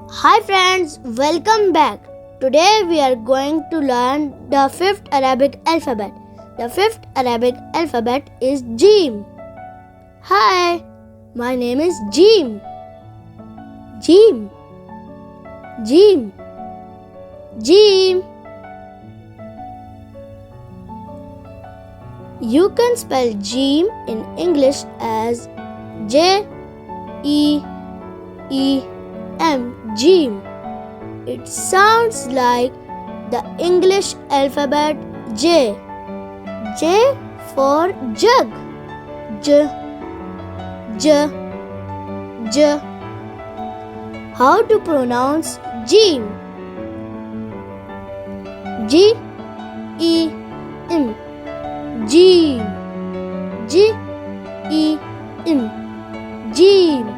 Hi friends, welcome back. Today we are going to learn the fifth Arabic alphabet. The fifth Arabic alphabet is Jeem. Hi, my name is Jeem. Jeem. Jeem. Jeem. You can spell Jeem in English as J-E-E-M. Jeem. It sounds like the English alphabet J. J for jug. J. J. J. How to pronounce Jeem? G-E-M. Jeem. G-E-M. Jeem.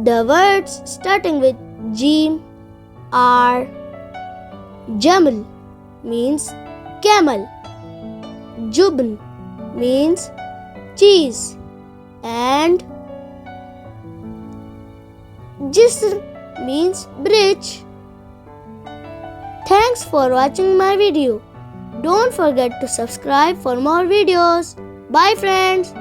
The words starting with Jeem are Jamal means camel, Jubn means cheese, and Jisr means bridge. Thanks for watching my video. Don't forget to subscribe for more videos. Bye friends.